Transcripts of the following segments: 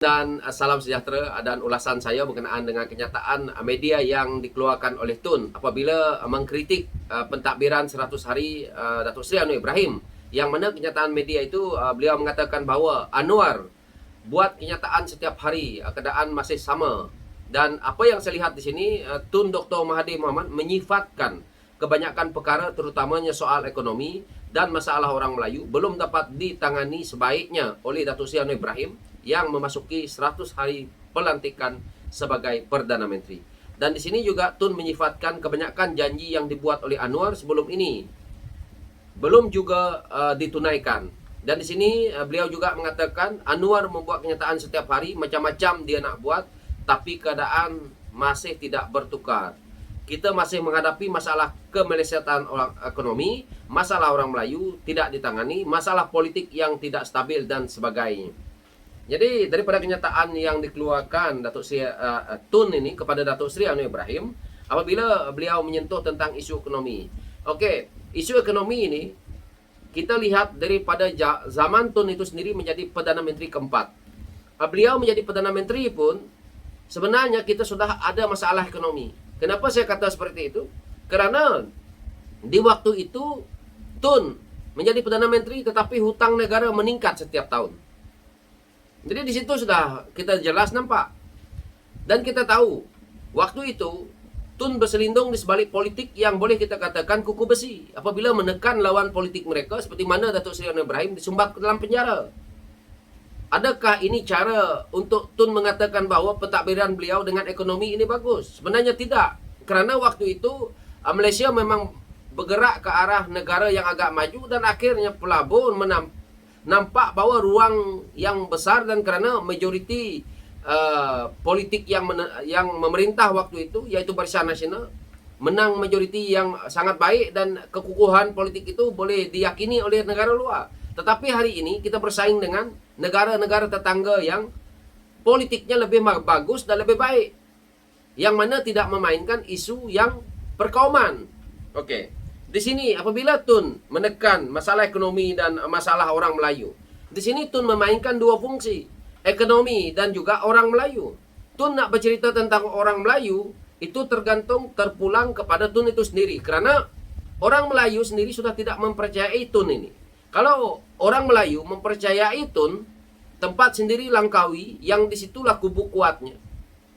Dan salam sejahtera dan ulasan saya berkenaan dengan kenyataan media yang dikeluarkan oleh Tun apabila mengkritik pentadbiran 100 hari Datuk Seri Anwar Ibrahim, yang mana kenyataan media itu beliau mengatakan bahawa Anwar buat kenyataan setiap hari, keadaan masih sama. Dan apa yang saya lihat di sini, Tun Dr. Mahathir Mohamad menyifatkan kebanyakan perkara terutamanya soal ekonomi dan masalah orang Melayu belum dapat ditangani sebaiknya oleh Datuk Seri Anwar Ibrahim yang memasuki 100 hari pelantikan sebagai Perdana Menteri. Dan di sini juga Tun menyifatkan kebanyakan janji yang dibuat oleh Anwar sebelum ini belum juga ditunaikan. Dan di sini beliau juga mengatakan Anwar membuat kenyataan setiap hari, macam-macam dia nak buat, tapi keadaan masih tidak bertukar. Kita masih menghadapi masalah kemelesetan orang ekonomi, masalah orang Melayu tidak ditangani, masalah politik yang tidak stabil dan sebagainya. Jadi daripada kenyataan yang dikeluarkan Datuk Seri Tun ini kepada Datuk Seri Anwar Ibrahim apabila beliau menyentuh tentang isu ekonomi. Okey, isu ekonomi ini kita lihat daripada zaman Tun itu sendiri menjadi Perdana Menteri keempat. Beliau menjadi Perdana Menteri pun sebenarnya kita sudah ada masalah ekonomi. Kenapa saya kata seperti itu? Kerana di waktu itu Tun menjadi Perdana Menteri tetapi hutang negara meningkat setiap tahun. Jadi di situ sudah kita jelas nampak. Dan kita tahu waktu itu Tun berselindung di sebalik politik yang boleh kita katakan kuku besi apabila menekan lawan politik mereka seperti mana Datuk Seri Anwar Ibrahim disumbat ke dalam penjara. Adakah ini cara untuk Tun mengatakan bahawa pentadbiran beliau dengan ekonomi ini bagus? Sebenarnya tidak. Kerana waktu itu Malaysia memang bergerak ke arah negara yang agak maju dan akhirnya pelabur nampak bahawa ruang yang besar, dan kerana majoriti politik yang memerintah waktu itu iaitu Barisan Nasional menang majoriti yang sangat baik dan kekukuhan politik itu boleh diyakini oleh negara luar. Tetapi hari ini kita bersaing dengan negara-negara tetangga yang politiknya lebih bagus dan lebih baik, yang mana tidak memainkan isu yang perkauman. Okey. Di sini apabila Tun menekan masalah ekonomi dan masalah orang Melayu, di sini Tun memainkan dua fungsi, ekonomi dan juga orang Melayu. Tun nak bercerita tentang orang Melayu itu terpulang kepada Tun itu sendiri, kerana orang Melayu sendiri sudah tidak mempercayai Tun ini. Kalau orang Melayu mempercayai Tun, tempat sendiri Langkawi yang disitulah kubu kuatnya.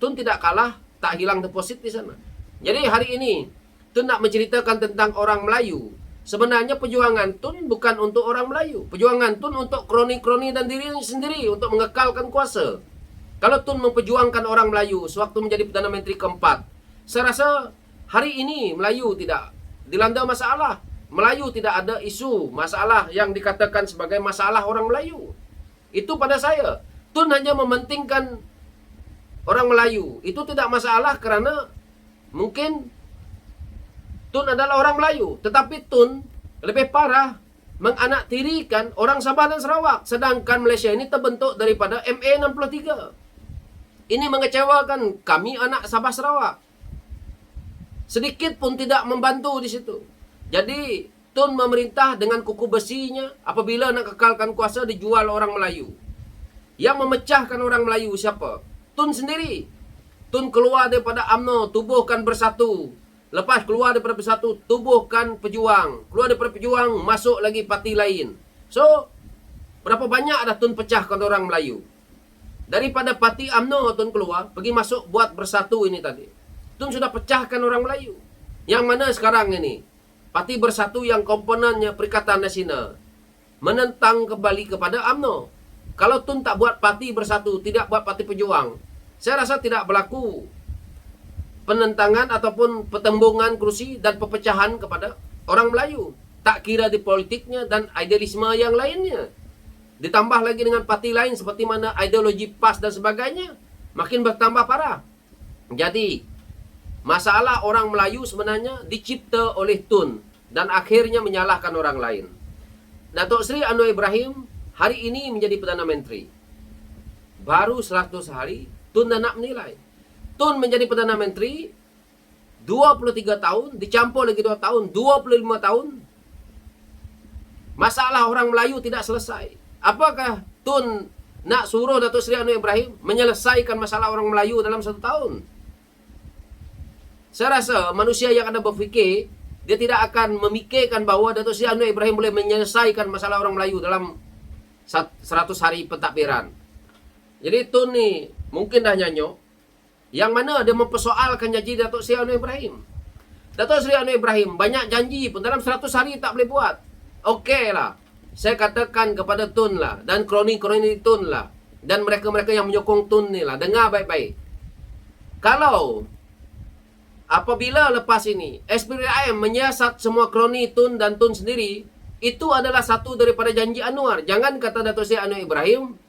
Tun tidak kalah, tak hilang deposit di sana. Jadi hari ini Tun nak menceritakan tentang orang Melayu. Sebenarnya perjuangan Tun bukan untuk orang Melayu. Perjuangan Tun untuk kroni-kroni dan dirinya sendiri untuk mengekalkan kuasa. Kalau Tun memperjuangkan orang Melayu sewaktu menjadi Perdana Menteri keempat, saya rasa hari ini Melayu tidak dilanda masalah. Melayu tidak ada isu masalah yang dikatakan sebagai masalah orang Melayu. Itu pada saya. Tun hanya mementingkan orang Melayu. Itu tidak masalah kerana mungkin Tun adalah orang Melayu, tetapi Tun lebih parah menganaktirikan orang Sabah dan Sarawak, sedangkan Malaysia ini terbentuk daripada MA63. Ini mengecewakan kami anak Sabah Sarawak. Sedikit pun tidak membantu di situ. Jadi Tun memerintah dengan kuku besinya apabila nak kekalkan kuasa dijual orang Melayu. Yang memecahkan orang Melayu siapa? Tun sendiri. Tun keluar daripada UMNO, tubuhkan Bersatu. Lepas keluar daripada Bersatu, tubuhkan Pejuang. Keluar daripada Pejuang, masuk lagi parti lain. So, berapa banyak dah Tun pecahkan orang Melayu? Daripada parti UMNO Tun keluar, pergi masuk buat Bersatu ini tadi. Tun sudah pecahkan orang Melayu. Yang mana sekarang ini? Parti Bersatu yang komponennya Perikatan Nasional menentang kembali kepada UMNO. Kalau Tun tak buat parti Bersatu, tidak buat parti Pejuang, saya rasa tidak berlaku penentangan ataupun pertembungan kerusi dan perpecahan kepada orang Melayu. Tak kira di politiknya dan idealisme yang lainnya. Ditambah lagi dengan parti lain seperti mana ideologi PAS dan sebagainya, makin bertambah parah. Jadi, masalah orang Melayu sebenarnya dicipta oleh Tun dan akhirnya menyalahkan orang lain. Datuk Seri Anwar Ibrahim hari ini menjadi Perdana Menteri. Baru 100 hari, Tun dah nak menilai. Tun menjadi Perdana Menteri 23 tahun, dicampur lagi 2 tahun, 25 tahun. Masalah orang Melayu tidak selesai. Apakah Tun nak suruh Datuk Seri Anwar Ibrahim menyelesaikan masalah orang Melayu dalam 1 tahun. Saya rasa manusia yang ada berfikir, dia tidak akan memikirkan bahawa Datuk Seri Anwar Ibrahim boleh menyelesaikan masalah orang Melayu dalam 100 hari pentadbiran. Jadi Tun ni mungkin dah nyanyok, yang mana dia mempersoalkan janji Datuk Seri Anwar Ibrahim. Datuk Seri Anwar Ibrahim banyak janji pun dalam 100 hari tak boleh buat. Okey lah, saya katakan kepada Tun lah, dan kroni-kroni Tun lah, dan mereka-mereka yang menyokong Tun ni lah, dengar baik-baik. Kalau apabila lepas ini SPRIM menyiasat semua kroni Tun dan Tun sendiri, itu adalah satu daripada janji Anwar. Jangan kata Datuk Seri Anwar Ibrahim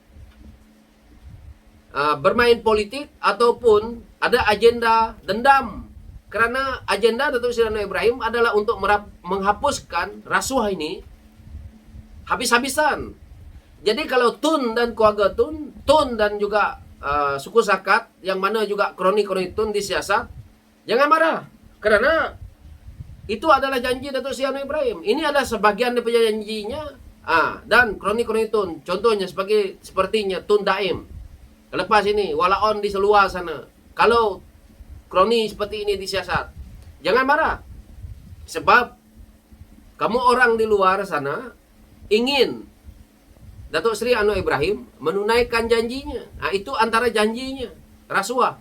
bermain politik ataupun ada agenda dendam. Kerana agenda Datuk Seri Anwar Ibrahim adalah untuk menghapuskan rasuah ini habis-habisan. Jadi kalau Tun dan keluarga Tun dan juga suku Sakat, yang mana juga kroni-kroni Tun disiasat, jangan marah. Kerana itu adalah janji Datuk Seri Anwar Ibrahim. Ini adalah sebahagian daripada janjinya. Dan kroni-kroni Tun, contohnya sepertinya Tun Daim. Lepas ini, walaon di seluar sana, kalau kroni seperti ini disiasat, jangan marah. Sebab kamu orang di luar sana ingin Datuk Seri Anwar Ibrahim menunaikan janjinya. Itu antara janjinya, rasuah.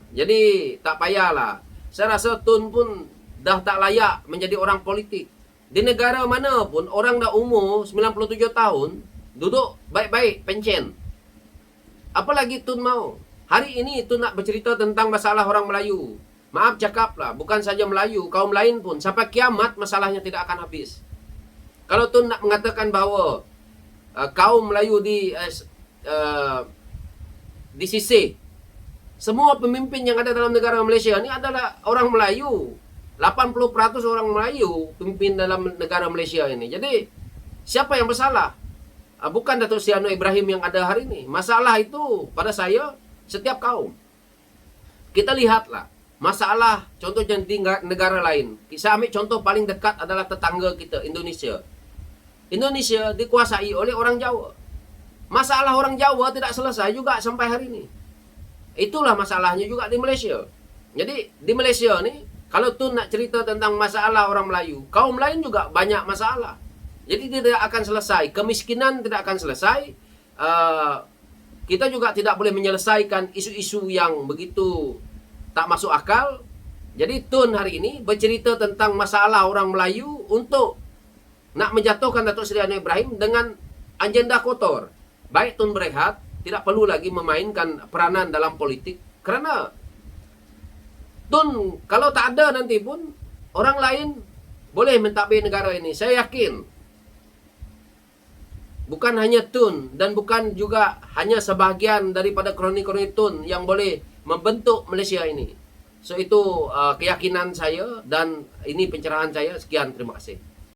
Jadi tak payahlah. Saya rasa Tun pun dah tak layak menjadi orang politik. Di negara mana pun orang dah umur 97 tahun duduk baik-baik pencen. Apalagi Tun mau. Hari ini Tun nak bercerita tentang masalah orang Melayu. Maaf cakaplah, bukan saja Melayu, kaum lain pun sampai kiamat masalahnya tidak akan habis. Kalau Tun nak mengatakan bahawa kaum Melayu disisih, semua pemimpin yang ada dalam negara Malaysia ini adalah orang Melayu. 80% orang Melayu pemimpin dalam negara Malaysia ini. Jadi siapa yang bersalah? Bukan Datuk Seri Anwar Ibrahim yang ada hari ini. Masalah itu pada saya setiap kaum. Kita lihatlah masalah contohnya di negara lain. Saya ambil contoh paling dekat adalah tetangga kita, Indonesia. Indonesia dikuasai oleh orang Jawa. Masalah orang Jawa tidak selesai juga sampai hari ini. Itulah masalahnya juga di Malaysia. Jadi di Malaysia ni, kalau Tun nak cerita tentang masalah orang Melayu, kaum lain juga banyak masalah. Jadi tidak akan selesai. Kemiskinan tidak akan selesai. Kita juga tidak boleh menyelesaikan isu-isu yang begitu tak masuk akal. Jadi Tun hari ini bercerita tentang masalah orang Melayu untuk nak menjatuhkan Datuk Seri Anwar Ibrahim dengan agenda kotor. Baik Tun berehat, tidak perlu lagi memainkan peranan dalam politik. Kerana Tun kalau tak ada nanti pun orang lain boleh mentadbir negara ini. Saya yakin bukan hanya Tun dan bukan juga hanya sebahagian daripada kroni-kroni Tun yang boleh membentuk Malaysia ini. So itu keyakinan saya dan ini pencerahan saya. Sekian, terima kasih.